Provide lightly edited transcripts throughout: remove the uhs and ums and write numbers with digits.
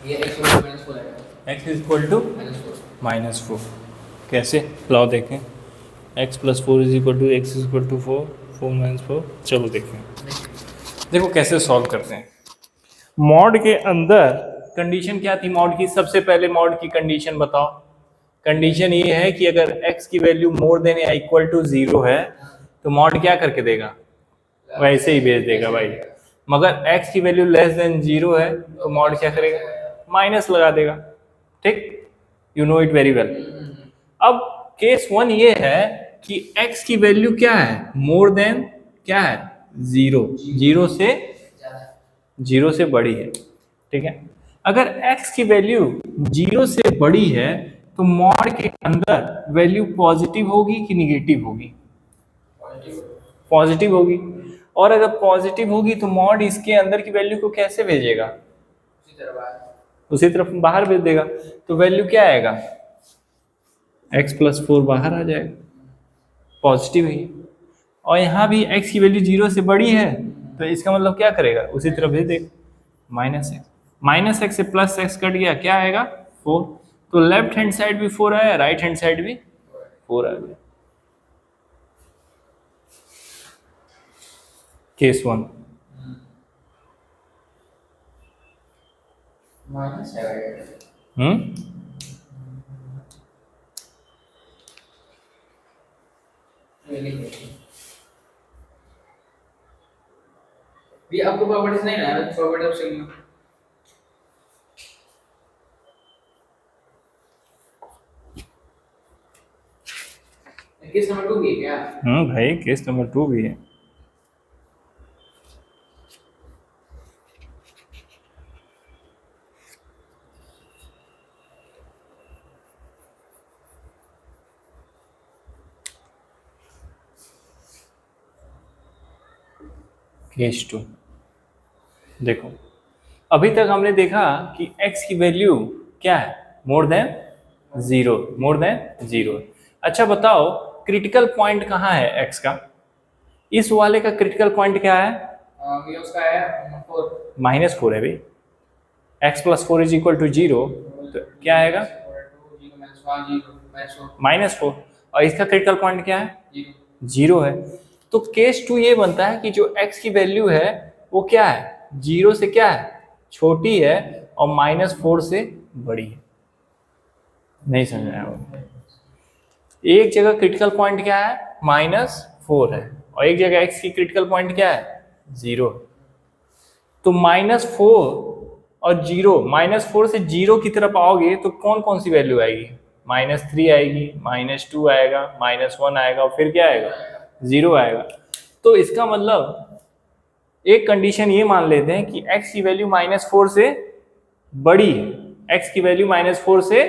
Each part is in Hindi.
ये x=-4 आएगा। x is equal to -4। कैसे, लाओ देखें। x + 4 is equal to x is equal to 4, 4 - 4। चलो देखें, देखो कैसे सॉल्व करते हैं। मॉड के अंदर कंडीशन क्या थी मॉड की? सबसे पहले मॉड की कंडीशन बताओ। कंडीशन ये है कि अगर x की वैल्यू मोर देन या इक्वल टू 0 है तो मॉड क्या करके देगा? वैसे ही भेज देगा भाई। मगर x की वैल्यू लेस देन 0 है तो मॉड क्या करेगा? माइनस लगा देगा। ठीक, you know it very well. अब केस 1 ये है कि x की वैल्यू क्या है? मोर देन क्या है? 0, 0 से बड़ी है। ठीक है, अगर x की वैल्यू 0 से बड़ी है तो मॉड के अंदर वैल्यू पॉजिटिव होगी कि निगेटिव होगी? पॉजिटिव होगी। और अगर पॉजिटिव होगी तो मॉड इसके अंदर की वैल्यू को कैसे भेजेगा? उसी तरफ बाहर भेज देगा। तो वैल्यू क्या आएगा? x + 4 बाहर आ जाएगा, पॉजिटिव ही। और यहाँ भी x की वैल्यू 0 से बड़ी है तो इसका मतलब क्या करेगा? उसी तरफ भेज देगा, -x से +x कट गया, क्या आएगा? 4। तो लेफ्ट हैंड साइड भी 4 आया, राइट हैंड साइड भी 4 आ गया। केस 1। माइनस है ये आपको प्रॉपर्टीज नहीं ना, property of sigma. Case number 2 भी है क्या? भाई केस नंबर 2 भी है। केस 2 देखो, अभी तक हमने देखा कि x की वैल्यू क्या है? More than 0, more than 0। अच्छा बताओ, क्रिटिकल पॉइंट कहाँ है x का? इस वाले का क्रिटिकल पॉइंट क्या है? ये उसका है 4 -4 है भाई। x + 4 इज इक्वल टू 0, तो क्या आएगा? -4। और इसका क्रिटिकल पॉइंट क्या है? 0 है। तो केस 2 ये बनता है कि जो x की वैल्यू है वो क्या है? 0 से क्या है? छोटी है और -4 से बड़ी है। नहीं समझ आया? एक जगह क्रिटिकल पॉइंट क्या है? -4 है, और एक जगह x की क्रिटिकल पॉइंट क्या है? 0। तो -4 और 0, -4 से 0 की तरफ आओगे तो कौन कौन सी वैल्यू आएगी? -3 आएगी, -2 आएगा, -1 आएगा, और फिर क्या आएगा? 0 आएगा। तो इसका मतलब एक कंडीशन ये मान लेते हैं कि x की वैल्यू -4 से बड़ी है। x की वैल्यू -4 से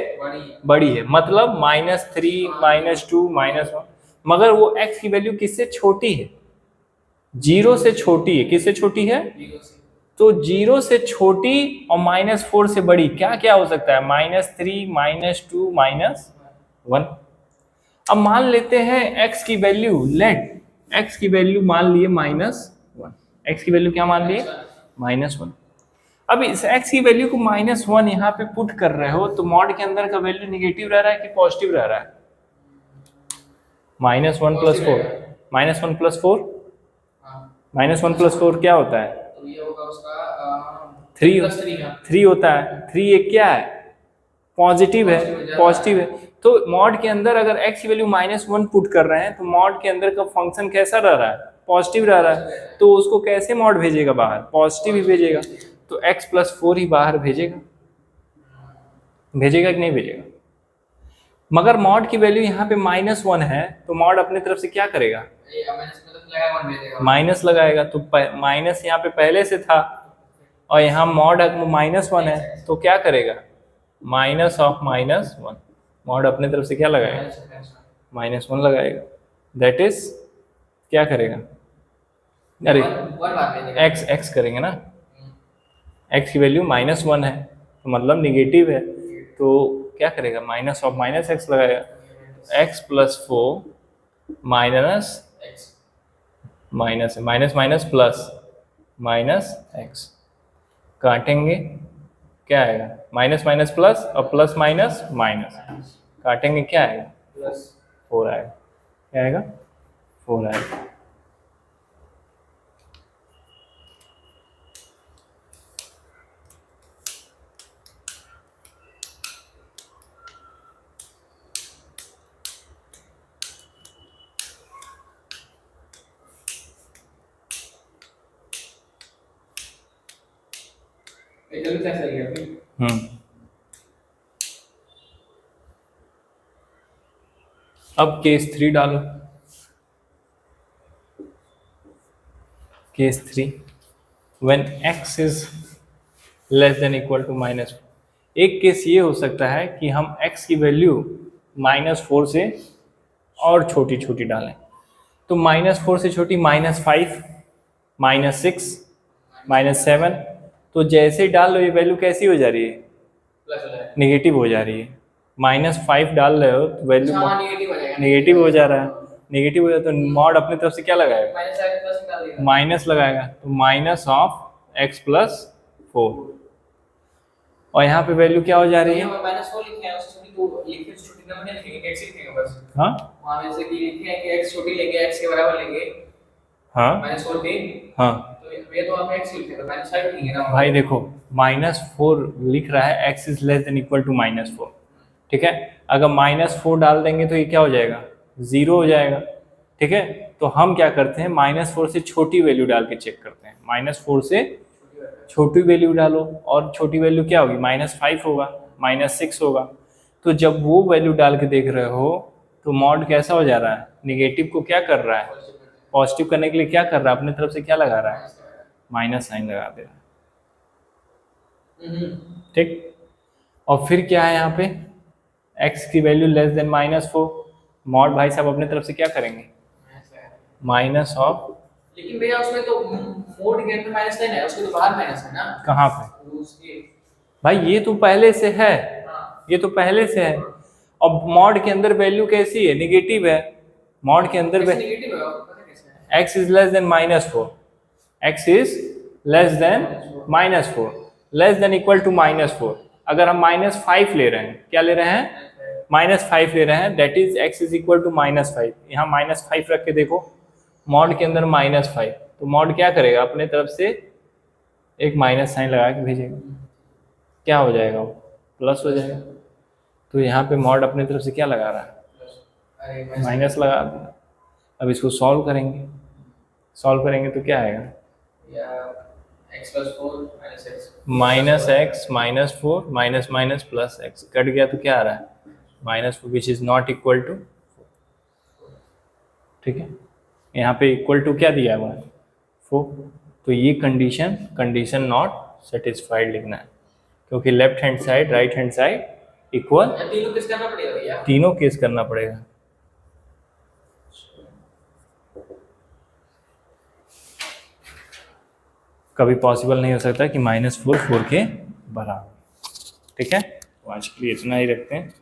बड़ी है, मतलब -3, -2, -1। मगर वो x की वैल्यू किससे छोटी है? 0 से छोटी है। किससे छोटी है? तो 0 से छोटी और -4 से बड़ी क्या क्या हो सकता है? -3, -2, -1। अब मान लेते हैं x की वैल्यू, लेट x की वैल्यू मान लिए -1। x की वैल्यू क्या मान लिए? -1। अब इस x की वैल्यू को -1 यहाँ पे पुट कर रहे हो तो मॉड के अंदर का वैल्यू निगेटिव रह रहा है कि पॉजिटिव रह रहा है? -1 + 4, -1 + 4, -1 + 4 क्या होता है? तो ये होगा उसका 3 होता है। 3 एक क्या है? पॉजिटिव है, पॉजिटिव है। तो मॉड के अंदर अगर x की वैल्यू -1 पुट कर रहे हैं तो मॉड के अंदर का फंक्शन कैसा रह रहा है? पॉजिटिव रह रहा है। तो उसको कैसे मॉड भेजेगा बाहर? पॉजिटिव ही भेजेगा। तो x + 4 ही बाहर भेजेगा। भेजेगा कि नहीं भेजेगा? मगर मॉड की वैल्यू यहाँ पे -1 है तो मॉड अपने तरफ से क्या करेगा? माइनस लगाएगा। तो माइनस यहाँ पे पहले से था और यहाँ मॉड -1 है तो क्या करेगा? -1। मॉड अपने तरफ से क्या लगाएगा? -1 लगाएगा। दैट इज क्या करेगा? अरे x करेंगे ना। x की वैल्यू -1 है तो मतलब निगेटिव है, तो क्या करेगा? -x लगाएगा। x + 4 minus minus minus minus plus -x काटेंगे, क्या आएगा, माइनस माइनस प्लस और प्लस माइनस माइनस, काटेंगे क्या आएगा, प्लस 4 आएगा। क्या आएगा, 4 आएगा। ये जल्दी से सही है फिर। अब केस 3 डालो। Case 3, when x is less than equal to -4। एक केस ये हो सकता है कि हम x की वैल्यू -4 से और छोटी छोटी डालें। तो -4 से छोटी -5, -6, -7, तो जैसे ही डाल लो ये वैल्यू कैसी हो जा रही है, प्लस हो जाएगा। नेगेटिव हो जा रही है। -5 डाल रहे हो तो वैल्यू अच्छा, नेगेटिव हो जाएगा। नेगेटिव हो जा रहा है, नेगेटिव हो जाए तो मॉड अपनी तरफ से क्या लगाएगा, माइनस आगे प्लस निकाल देगा। माइनस लगाएगा, तो माइनस ऑफ x प्लस 4, और यहाँ पे वैल्यू क्या हो जा रही है, -4 लिखे हैं, उससे छोटी तो लिखे, उससे छोटी नंबर नहीं लिखेंगे, x लिखेंगे बस। हाँ वहां में से कि लिखे हैं कि x छोटी लेंगे, x के बराबर लेंगे, हाँ -4 थी, हाँ तो ये तो आप x लिखे तो -5 लिखेंगे ना भाई देखो, -4 लिख रहा है, x is less than equal to -4, ठीक है। अगर -4 डाल देंगे तो ये क्या हो जाएगा, 0 हो जाएगा, ठीक है। तो हम क्या करते हैं, -4 से छोटी वैल्यू डाल के चेक करते हैं। -4 से छोटी वैल्यू डालो, और छोटी वैल्यू क्या होगी, -5 होगा, -6 होगा। तो जब वो वैल्यू डाल के देख रहे हो तो मॉड कैसा हो जा रहा है, निगेटिव को क्या कर रहा है, पॉजिटिव करने के लिए क्या कर रहा है, अपनी तरफ से क्या लगा रहा है, माइनस साइन लगा दे रहा है, ठीक। और फिर क्या है यहाँ पे, x की वैल्यू लेस देन -4, मॉड भाई साहब अपने तरफ से क्या करेंगे, माइनस ऑफ, लेकिन भैया उसमें तो मोड के अंदर माइनस साइन है, उसके तो बाहर माइनस है ना, कहाँ पे तो उसके भाई, ये तो पहले से है, हाँ ये तो पहले से है। अब मॉड के अंदर वैल्यू कैसी है, निगेटिव है। मॉड के अंदर कैसे नेगेटिव है, आपको पता कैसे है? x is less than -4, x is less than -4, less than equal to -4। अगर हम -5 ले रहे हैं, क्या ले रहे हैं, -5 ले रहे हैं, that is x is equal to -5। यहाँ -5 रख के देखो, मॉड के अंदर -5, तो मॉड क्या करेगा, अपने तरफ से एक माइनस साइन लगा के भेजेगा, क्या हो जाएगा, वो प्लस हो जाएगा। तो यहाँ पे मॉड अपनी तरफ से क्या लगा रहा है, अरे माइनस लगा दिया। अब इसको सॉल्व करेंगे, सॉल्व करेंगे तो क्या आएगा, या x + 4 - x -x -4 minus minus plus x, कट गया तो क्या आ रहा है, -4 which is not equal to, ठीक है। यहाँ पे इक्वल टू क्या दिया हुआ है, 4। तो ये कंडीशन नॉट सेटिस्फाइड लिखना है, क्योंकि left hand side right hand side equal, या तीनों किस करना पड़ेगा भैया? तीनों केस करना पड़ेगा। कभी पॉसिबल नहीं हो सकता कि -4 4 के बराबर, ठीक है। तो आज के लिए इतना ही रखते हैं।